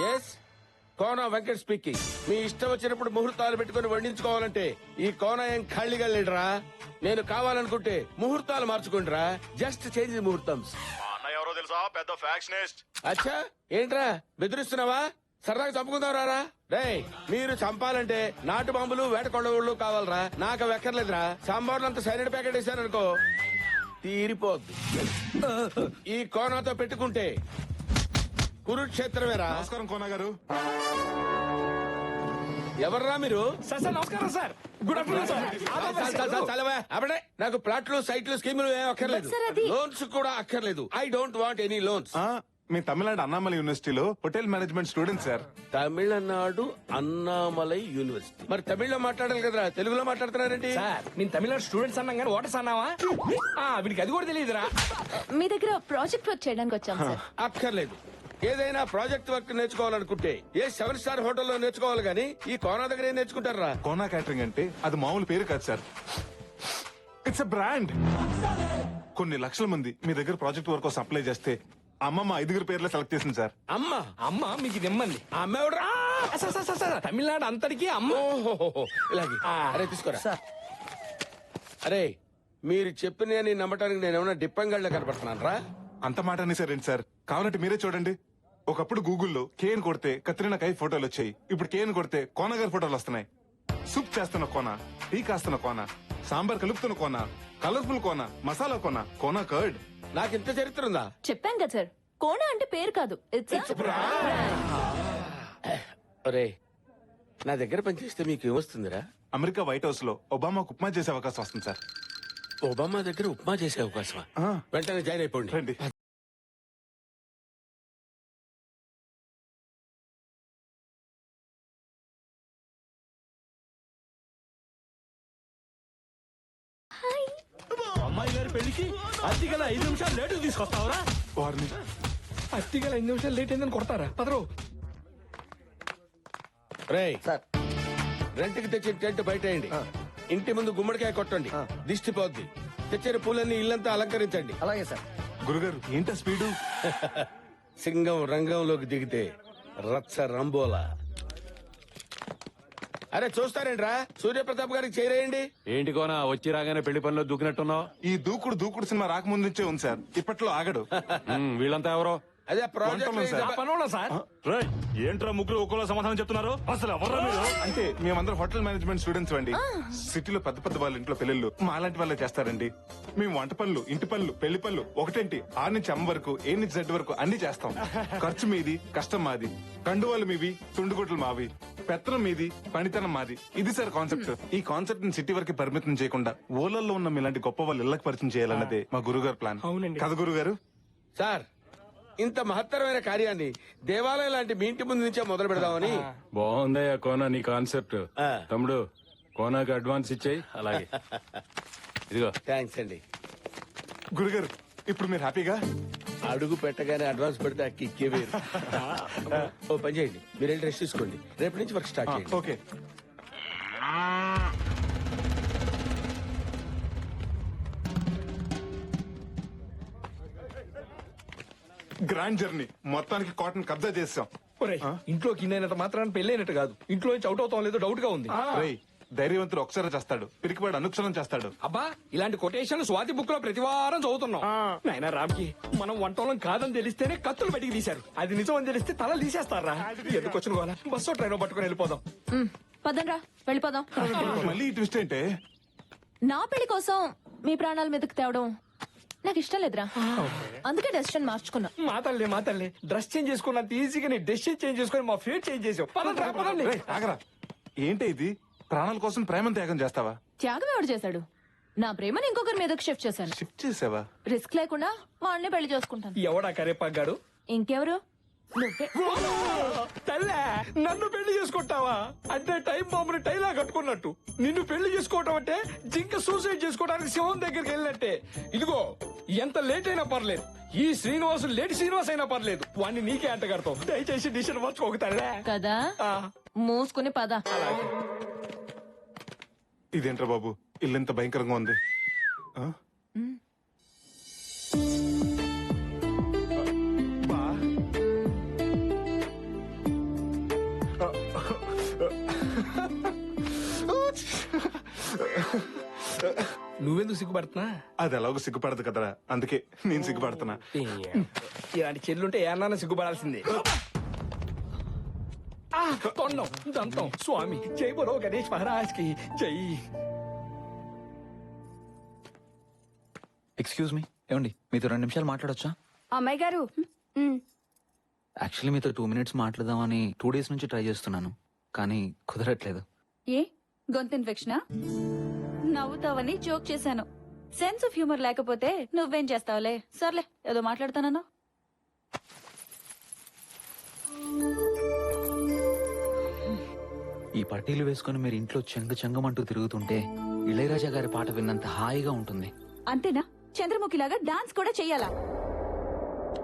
Yes Kona Venkat speaking. మీ ఇష్టం వచ్చినప్పుడు ముహూర్తాలు పెట్టుకుని వండించుకోవాలంటే ఈ కోనా ఏం ఖాళీగా లేడురా. నేను కావాలనుకుంటే ముహూర్తాలు మార్చుకుంటురా. జస్ట్ చేంజ్ ముహూర్తం. ఎవరో తెలుసా, పెద్ద ఫ్యాక్షనిస్ట్. అచ్చా ఏంట్రా బెదిరిస్తున్నావా? సరదాగా చంపుకుందాం రారా. రేయ్ మీరు చంపాలంటే నాటు బాంబులు వేట కొండవుళ్ళు కావాలరా. నాకు అవి ఎక్కర్లేదురా. సాంబార్లు అంత సైనిడ్ ప్యాకెట్ వేసారనుకో తీరిపోద్ది. ఈ కోనాతో పెట్టుకుంటే కురుక్షేత్రమేరా. నమస్కారం కోనా గారు. ఎవర్రా మీరు? సార్ నమస్కారం సార్. Good afternoon sir. అప్పుడే నాకు ప్లాట్లు సైట్లు స్కీములు ఏం అక్కర్లేదు. లోన్స్ కూడా అక్కర్లేదు. I don't want any loans. మీ తమిళనాడు అన్నామలై యూనివర్సిటీలో hotel management student sir. Tamil Nadu Annamalai university. మరి తమిళ్లో మాట్లాడాలి కదరా, తెలుగులో మాట్లాడుతున్నారేంటి? సార్ నేను తమిళనాడు స్టూడెంట్స్ అన్నాం కానీ ఓటర్స్ అన్నావా? వీడికి అది కూడా తెలియదురా. మీ దగ్గర ప్రాజెక్ట్ వర్క్ చేయడానికి వచ్చాం సార్. అక్కర్లేదు. ఏదైనా ప్రాజెక్ట్ వర్క్ నేర్చుకోవాలనుకుంటే ఏ 7 స్టార్ హోటల్లో నేర్చుకోవాలి గానీ ఈ కోనా దగ్గర ఏం నేర్చుకుంటారా? కోనా క్యాటరింగ్ అంటే అది మామూలు పేరు కాదు సార్. It's a brand. కొన్ని లక్షల మంది మీ దగ్గర ప్రాజెక్ట్ వర్క్ కోసం అప్లై చేస్తే అమ్మమ్మ 5 పేర్లు సెలెక్ట్ చేసింది సార్. అమ్మ మీకు నిమ్మంది. ఆ అమ్మ ఎవడురా? సార్ తమిళనాడు అంతటికి అమ్మ. ఓహోహోహో, ఇలాగే. అరే తీసుకోరా. అరే మీరు చెప్పిన నమ్మటానికి నేను ఏమైనా డిప్పంగళ్ళ కనపడుతున్నాను రా? అంత మాట అనేసారేంటి సార్? కావాలంటే మీరే చూడండి. ఒకప్పుడు గూగుల్లో కేన్ కొడితే కత్రినా కైఫ్ ఫోటోలు వచ్చాయి. ఇప్పుడు కేన్ కొడితే కోన గారి ఫోటోలు వస్తున్నాయి. సూప్ చేస్తున్న కోన, టీ కాస్తున్న కోన, సాంబార్ కలుపుతున్న కోన, కలర్ఫుల్ కోన, మసాలా కోన, కోనా కర్డ్. నాకు ఇంత చరిత్ర ఉందా? చెప్పాం కదా సార్, కోనా అంటే పేరు కాదు, ఇట్స్ ఒరే నా దగ్గర పనిచేస్తే మీకు ఏమొస్తుందిరా? అమెరికా వైట్ హౌస్ లో ఒబామాకు ఉప్మా చేసే అవకాశం వస్తుంది సార్. ఒబామా దగ్గర ఉప్మా చేసే అవకాశమా? వెంటనే జాయిన్ అయిపోండి. రండి. అమ్మాయి గారి పెళ్లికి అత్తిగల 5 నిమిషాలు లేటు తీసుకొస్తావరా? వారిని అత్తిగల 5 నిమిషాలు లేట్ అయిందని కొడతారా? పదరు. రేయ్ సార్, రెంట్కి తెచ్చిన టెంట్ బయటేయండి. ఇంటి ముందు గుమ్మడికాయ కొట్టండి, దిష్టి పోద్ది. తెచ్చిన పూలన్నీ ఇల్లంతా అలంకరించండి. అలాగే సార్. గురుగారు ఏంటా స్పీడు? సింగం రంగంలోకి దిగితే రచ్చ రంబోలా. అరే చూస్తారేంట్రా, సూర్యప్రతాప్ గారికి చేరేయండి. ఏంటి కోనా వచ్చి రాగానే పెళ్లి పనిలో దూకినట్టున్నావు? ఈ దూకుడు సినిమా రాకముందు నుంచే ఉంది సార్. ఇప్పట్లో ఆగడు. వీళ్ళంతా ఎవరో? అదే వంటలు సార్. పనోళ్ళ సార్. ఏంట్రా ముగ్గురు ఒక్కోలా సమాధానం చెప్తున్నారు? అసలు ఎవరు మీరు? అంటే మేమందరం హోటల్ మేనేజ్మెంట్ స్టూడెంట్స్ అండి. సిటీలో పెద్ద వాళ్ళ ఇంట్లో పెళ్లిళ్ళు మా లాంటి వాళ్ళే చేస్తారండి. మేము వంట పనులు, ఇంటి పనులు, పెళ్లి పనులు ఒకటేంటి 6 నుంచి M వరకు, A నుంచి Z వరకు అన్ని చేస్తాం. ఖర్చు మీది, కష్టం మాది. కండువాలు మీవి, తుండుగుడ్లు మావి. పెత్తనం మీది, పనితనం మాది. ఇది సార్ కాన్సెప్ట్. ఈ కాన్సెప్ట్ ని సిటీ వరకు పరిమితం చేయకుండా ఊళ్ళల్లో ఉన్న మీలాంటి గొప్ప వాళ్ళు ఇళ్లకు పరిచయం చేయాలన్నదే మా గురుగారు ప్లాన్. అవునండి. కదా గురుగారు? సార్ ఇంత మహత్తరమైన కార్యాన్ని దేవాలయం లాంటి మీ ఇంటి ముందు నుంచే మొదలు పెడదామని. బాగుందయ్యా కోనా నీ కాన్సెప్ట్. ఆ. తమ్ముడు కోనాకి అడ్వాన్స్ ఇచ్చేయి. అలాగే ఇదిగో. థ్యాంక్స్ అండి. గురుగారు ఇప్పుడు మీరు హ్యాపీగా? అడుగు పెట్టగానే అడ్వాన్స్ పెడితే ఆ కిక్కే వేరు. ఓ పని చేయండి, మీరు వెళ్ళి రెస్ట్ తీసుకోండి. రేపటి నుంచి వర్క్ స్టార్ట్ చేయండి. ఓకే. గ్రాండ్ జర్నీ మొత్తానికి కాటన్ కబ్జా చేసాం. ఇంట్లోకి ఇన్నైనంత మాత్రాన్ని పెళ్ళైనట్టు కాదు. ఇంట్లో నుంచి అవుట్ అవుతాం లేదో డౌట్ గా ఉంది. రేయ్ ధైర్యవంతుడు ఒకసారి చేస్తాడు, పిరికివాడు అనుక్షరం చేస్తాడు. అబ్బా ఇలాంటి కొటేషన్లు స్వాతి బుక్ లో ప్రతి వారం చదువుతున్నాం. నాయనా రామ్కి మనం వంటోళం కాదని తెలిస్తేనే కత్తులు బయటికి తీశారు. అది నిజం అని తెలిస్తే తలలు తీసేస్తారా? ఎందుకు వచ్చిన వాళ్ళ బస్సు ట్రైన్ పట్టుకుని వెళ్ళిపోదాం. పదండ్రా వెళ్ళిపోదాం. మళ్ళీ ఈ ట్విస్ట్ ఏంటే? నా పెళ్లి కోసం మీ ప్రాణాల మీదకి తేవడం నాకు ఇష్టం లేదురా. అందుకే డెసిషన్ మార్చుకున్నా. మా తల్లి డ్రెస్ చేంజ్ చేసుకున్నంత ఈజీగా నీ డెసిషన్ చేంజ్ చేసుకుని మా ఫేట్ చేంజ్ చేసావు. పదండి. రేయ్, ఆగరా. ఏంటి ఇది? ప్రాణాల కోసం ప్రేమను త్యాగం చేస్తావా? త్యాగం ఎవడు చేశాడు? నా ప్రేమను ఇంకొకరి మీదకి షిఫ్ట్ చేశాను. షిఫ్ట్ చేసావా? రిస్క్ లేకుండా వాడిని పెళ్లి చేసుకుంటాను. ఎవడా కరేపాగాడు? ఇంకెవరు? నువ్వే. తల్లే నన్ను పెళ్లి చేసుకుంటావా? అంటే టైం బాంబుని టైలా కట్టుకున్నట్టు నిన్ను పెళ్లి చేసుకోవటం అంటే జింక సూసైడ్ చేసుకోవడానికి సింహం దగ్గరికి వెళ్ళినట్టే. ఇదిగో ఎంత లేట్ అయినా పర్లేదు, ఈ శ్రీనివాసు లేటి శ్రీనివాస్ అయినా పర్లేదు, వాడిని నీకే అంట కడతావు. దయచేసి డిసిషన్ మార్చుకోక తల్లే. కదా మూసుకుని పద. ఇదేంట్రా బాబు ఇల్లు ఎంత భయంకరంగా ఉంది? ఆ? బా నువ్వెందుకు సిగ్గుపడుతున్నా? అది ఎలాగో సిగ్గుపడదు కదరా, అందుకే నేను సిగ్గుపడుతున్నా. ఇలాంటి చెల్లుంటే ఏమన్నా సిగ్గుపడాల్సిందే. ఆ, తొండం దంతం స్వామి జై బరో గణేష్ మహారాజ్ కి జై. ఎక్స్క్యూజ్ మీ, ఏమండి మీతో 2 నిమిషాలు మాట్లాడొచ్చా? అమ్మాయి గారు యాక్చువల్లీ మీతో 2 మినిట్స్ మాట్లాడదామని 2 days నుంచి ట్రై చేస్తున్నాను, కానీ కుదరట్లేదు. ఏ గొంతు ఇన్ఫెక్షనా? నవ్వుతావని జోక్ చేశాను. సెన్స్ ఆఫ్ హ్యూమర్ లేకపోతే నువ్వేం చేస్తావులే. సర్లే ఏదో మాట్లాడతానన్నా. ఈ పట్టీలు వేసుకుని మీరు ఇంట్లో చెంగమంటూ తిరుగుతుంటే ఇళయరాజా గారి పాట విన్నంత హాయిగా ఉంటుంది. అంతేనా? చంద్రముఖిలాగా డాన్స్ కూడా చెయ్యాలా?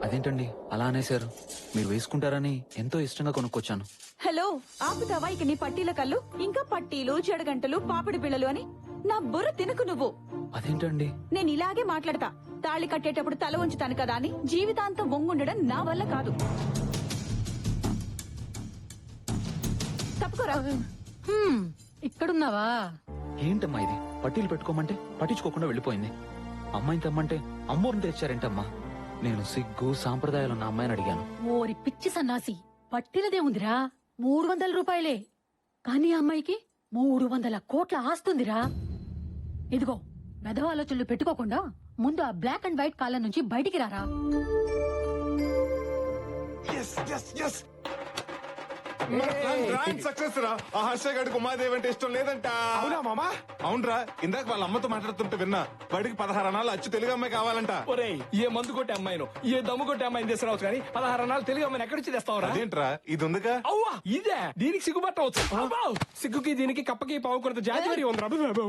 అదేంటండి అలా అనేశారు? మీరు వేసుకుంటారని ఎంతో ఇష్టంగా కొనుక్కొచ్చాను. హలో, ఆపుతావా ఇక నీ పట్టీల కళ్ళు? ఇంకా పట్టీలు, చెడగంటలు, పాపిడి పిల్లలు అని నా బుర్ర తినకు నువ్వు. అదేంటండి? నేను ఇలాగే మాట్లాడతా. తాళి కట్టేటప్పుడు తల ఉంచుతాను కదా అని జీవితాంతం వంగుండడం నా వల్ల కాదు. తప్పుకోరా. ఇక్కడున్నావా? ఏంటమ్మా ఇది? పట్టీలు పెట్టుకోమంటే పట్టించుకోకుండా వెళ్ళిపోయింది. అమ్మాయిని తెమ్మంటే అమ్మోరిని తెచ్చారేంటమ్మా? నేను సిగ్గు సాంప్రదాయాలున్న అమ్మాయిని అడిగాను. ఓరి పిచ్చి సన్నాసి, పట్టినదే ఉందిరా 300 రూపాయలే, కానీ ఆ అమ్మాయికి 300 కోట్ల ఆస్తుందిరా. ఇదిగో మెదవ ఆలోచనలు పెట్టుకోకుండా ముందు ఆ బ్లాక్ అండ్ వైట్ కాలం నుంచి బయటికి రారా. సక్సెస్ రా. ఆ హర్ష గడికి ఉమాదేవి అంటే ఇష్టం లేదంట. అవునా మామా? అవునరా, ఇందాక వాళ్ళ అమ్మతో మాట్లాడుతుంటే విన్నా. వాడికి 16 అన్నాలు అచ్చు తెలుగు అమ్మాయి కావాలంట. ఒరేయ్, ఏ మందు కొట్టే అమ్మాయిను, ఏ దమ్ము కొట్టే అమ్మాయిని తీసుకురావచ్చు కానీ 16 అన్నాలు తెలుగు అమ్మాయిని ఎక్కడి నుంచి తెస్తావురా? అదేంట్రా, ఇది ఉందిగా. అవ్వా, ఇదే దీనికి సిగ్గుపట్టవచ్చు. అబ్బా, సిగ్గుకి దీనికి కప్పకి పావు కొరత జాతి మరి ఉంది రా.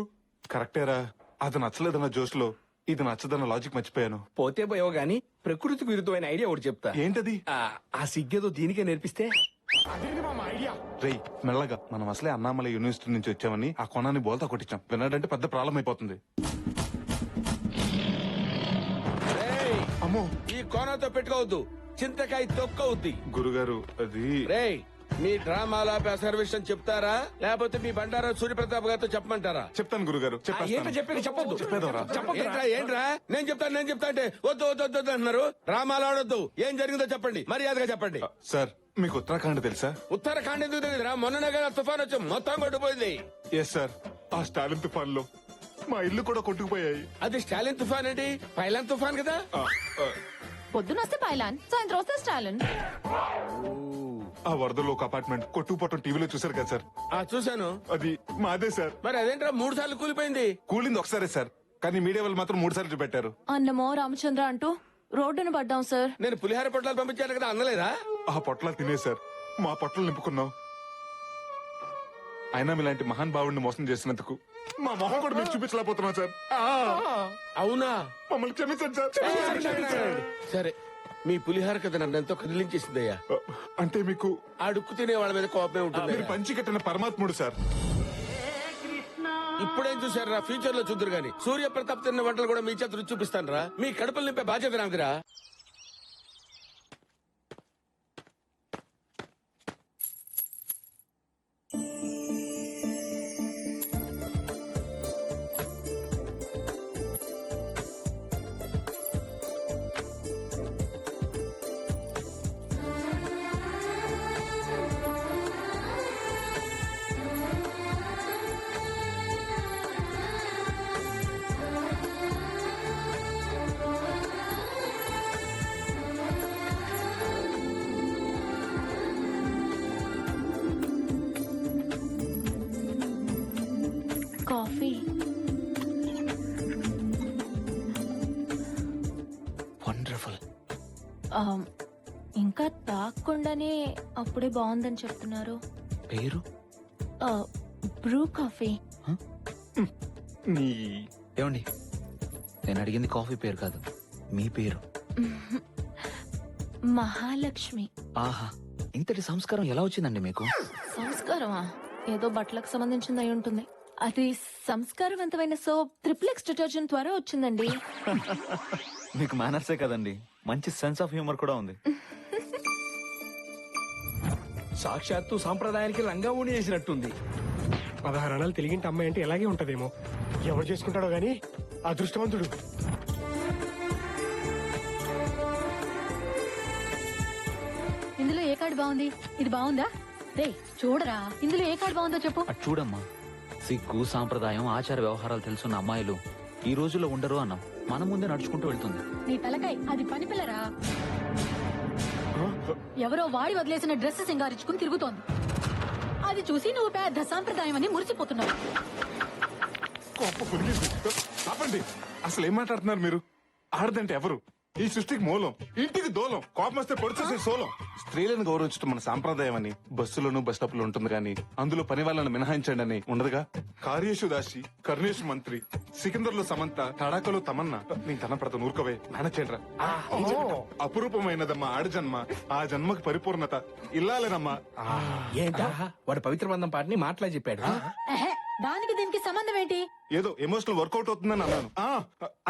కరెక్టేరా, అది నచ్చలేదన్న జోష్లో ఇది నచ్చదన్న లాజిక్ మర్చిపోయాను. పోతే పోయావు గాని ప్రకృతికి విరుద్ధమైన ఐడియా ఒకటి చెప్తా. ఏంటది? ఆ సిగ్గేదో దీనికే నేర్పిస్తే. రేయ్, మెల్లగా, మనం అసలే అన్నామలై యూనివర్సిటీ నుంచి వచ్చామని ఆ కొనాన్ని బోల్తా కొట్టించాం. విన్నాడంటే పెద్ద ప్రాబ్లం అయిపోతుంది. రేయ్, అమ్మో ఈ కోనతో పెట్టుకోవద్దు, చింతకాయ తొక్కవుద్ది. గురుగారు, అది రేయ్, మీ డ్రామాల విషయం చెప్తారా లేకపోతే మీ బండారా సూర్యప్రతాప్ గారితో చెప్పమంటారా? చెప్తాను గురుగారు, ఏంటో చెప్పేది చెప్పొద్దు. చెప్పేదోరా. ఏంట్రా నేను చెప్తా అంటే వద్దు వద్దు వద్దు వద్దు అంటున్నారు. డ్రామాలు ఆడొద్దు, ఏం జరిగిందో చెప్పండి, మర్యాదగా చెప్పండి. సార్, మీకు ఉత్తరాఖండ్ తెలుసా? ఉత్తరాఖండ్ ఎందుకు తెలియదురా? మొన్ననే కదా తుఫాన్ వచ్చి మొత్తం కొట్టుకుపోయింది. ఎస్ సార్, ఆ స్టాలిన్ తుఫాన్ లో మా ఇల్లు కూడా కొట్టుకుపోయాయి. అది స్టాలిన్ తుఫాన్ ఏంటి? పైలాన్ తుఫాన్ కదా. పొద్దున వస్తే పైలాన్, సాయంత్రం వస్తే స్టాలిన్. ఆ వరదలో ఒక అపార్ట్మెంట్ కొట్టుకుపోవటం టీవీలో చూసారు కదా సార్? చూశాను. అది మాదే సార్. మరి అదేంట్రా 3 సార్లు కూలిపోయింది? కూలింది ఒకసారే సార్, కానీ మీడియా వాళ్ళు మాత్రం 3 సార్లు చూపెట్టారు. అన్నమో రామచంద్ర అంటూ రోడ్డును పడ్డాం సార్. నేను పులిహార పొట్లాలు పంపించాను కదా, అందలేదా? ఆ పొట్లాలు తినేశారు, మా పొట్టలు నింపుకున్నాం. అయినా మీలాంటి మహాన్ భావుడిని మోసం చేసినందుకు మా మొహం కూడా మీకు చూపించలేకపోతున్నాం సార్. అవునా? మమ్మల్ని క్షమించండి సార్. సరే, మీ పులిహార కథ నన్ను ఎంతో కదిలించేసిందయ్యా. అంటే మీకు ఆ డుక్కు తినే వాళ్ళ మీద కోపమే ఉంటుంది. మీరు పంచి కట్టిన పరమాత్ముడు సార్. ఇప్పుడేం చూసారా? ఫ్యూచర్ లో చూద్దరు గాని సూర్య ప్రతాప్ తిన్న వంటలు కూడా మీ చేత రుచి చూపిస్తాను రా. మీ కడుపులు నింపే బాధ్యత నాకురా. కాఫీ. వండర్ఫుల్. ఇంకా తాగకుండానే అప్పుడే బాగుందని చెప్తున్నారు. పేరు? Bru coffee. ఏమండి, నేను అడిగింది కాఫీ పేరు కాదు, మీ పేరు. మహాలక్ష్మి. ఆహా, ఇంతటి సంస్కారం ఎలా వచ్చిందండి మీకు? సంస్కారమా? ఏదో బట్టలకు సంబంధించింది అయి ఉంటుంది. అది సంస్కారవంతమైన సోప్ ట్రిప్లెక్స్ డిటర్జెంట్ ద్వారా వచ్చిందండి. మీకు మేనర్సే కదండి, మంచి సెన్స్ ఆఫ్ హ్యూమర్ కూడా ఉంది. సాక్షాత్తు సాంప్రదాయానికి రంగా ఊడి చేసినట్టుంది. 16 అన్నాలు తెలిగింటి అమ్మాయి అంటే ఇలాగే ఉంటదేమో. ఎవరు చేసుకుంటాడో గాని అదృష్టవంతుడు. ఇందులో ఏ కార్డు బాగుంది? ఇది బాగుందా? రే చూడరా, ఇందులో ఏ కార్డు బాగుందో చెప్పు. అటు చూడమ్మా, సిగ్గు సాంప్రదాయం ఆచార వ్యవహారాలు తెలుసున్న అమ్మాయిలు ఈ రోజుల్లో ఉండరు అన్నాం. మన ముందే నడుచుకుంటూ వెళ్తుంది. నీ తలకాయ్, అది పని పిల్లరా. ఎవరో వాడి వదిలేసిన డ్రెస్ సింగారించుకుని తిరుగుతోంది. అది చూసి నువ్వు పెద్ద సాంప్రదాయం అని మురిసిపోతున్నావు. గొప్ప పులిగింది. ఆపండి, అసలు ఏం మాట్లాడుతున్నారు మీరు? ఆడదంటే ఎవరు? ఈ సృష్టికి మూలం, ఇంటికి దూలం, కోపం వస్తే పొడిచేసే సోలం. స్త్రీలను గౌరవించడం మన సాంప్రదాయం అని బస్సులోను బస్ స్టాప్ లో ఉంటుంది కానీ అందులో పని వాళ్ళని మినహాయించండి అని ఉండదుగా. కార్యేషు దాసి, కర్ణేషు మంత్రి, సికిందర్ లో సమంత, తడాకలో తమన్నా. నేను తన ప్రత ఊరుకవే మేనచేండ్రా. అపురూపమైనదమ్మా ఆడజన్మ, ఆ జన్మకి పరిపూర్ణత ఇల్లాలేనమ్మా. ఏంటా వాడు పవిత్ర బంధం పాటని మాటలా చెప్పాడు. ఎహె, దానికి దీనికి సంబంధం ఏంటి? ఏదో ఎమోషనల్ వర్కౌట్ అవుతుందని అన్నాను.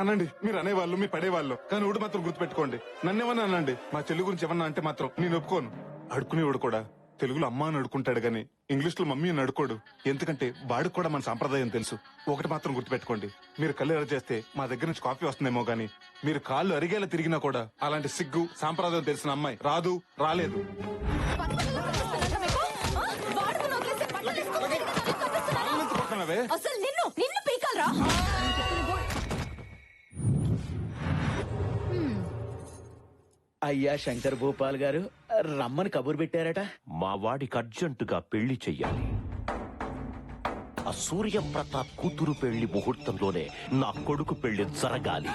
అనండి, మీరు అనేవాళ్ళు, మీరు పడేవాళ్ళు, కానీ ఊడు మాత్రం గుర్తుపెట్టుకోండి. నన్నేమన్నా అనండి, మా చెల్లి గురించి ఏమన్నా అంటే మాత్రం నేను ఒప్పుకోను. అడుకునేవాడు కూడా తెలుగులో అమ్మ అని అడుకుంటాడు గాని ఇంగ్లీష్ లో మమ్మీ అని అడుకోడు. ఎందుకంటే వాడికి కూడా మన సాంప్రదాయం తెలుసు. ఒకటి మాత్రం గుర్తుపెట్టుకోండి, మీరు కళ్ళు ఎర్ర చేస్తే మా దగ్గర నుంచి కాఫీ వస్తుందేమో గానీ మీరు కాళ్ళు అరిగేలా తిరిగినా కూడా అలాంటి సిగ్గు సాంప్రదాయం తెలిసిన అమ్మాయి రాదు, రాలేదు. అసలు నిన్ను నిన్ను పీకాలరా? అయ్యా శంకర్ భూపాల్ గారు రమ్మని కబురు పెట్టారట. మా వాడికి అర్జెంటుగా పెళ్లి చెయ్యాలి. ఆ సూర్యప్రతాప్ కూతురు పెళ్లి ముహూర్తంలోనే నా కొడుకు పెళ్లి జరగాలి.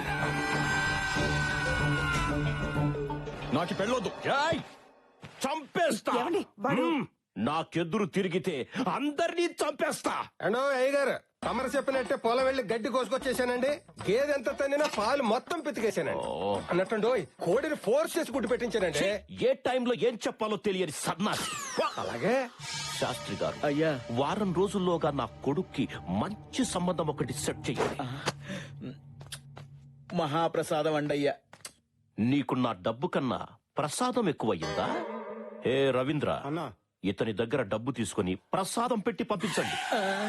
నాకు పెళ్ళొద్దు. చంపేస్తా. నాకెదురు తిరిగితే అందరినీ చంపేస్తా. అండో అయ్యగారు, తమరు చెప్పినట్టే పొలం వెళ్ళి గడ్డి కోసుకొచ్చేసానండి. గేదె ఎంత తన్నినా పాలు మొత్తం పితికేసానండి. అన్నట్టు కోడిని ఫోర్స్ చేసి గుడ్డు పెట్టించానండి. ఏ టైంలో ఏం చెప్పాలో తెలియని సన్నాసి. అలాగే శాస్త్రి గారు, అయ్యా, వారం రోజుల్లోగా నా కొడుక్కి మంచి సంబంధం ఒకటి సెట్ చెయ్యాలి. మహాప్రసాదం అండయ్యా. నీకు నా డబ్బు కన్నా ప్రసాదం ఎక్కువయ్యిందా? ఏ రవీంద్ర, ఇతని దగ్గర డబ్బు తీసుకుని ప్రసాదం పెట్టి పంపించండి.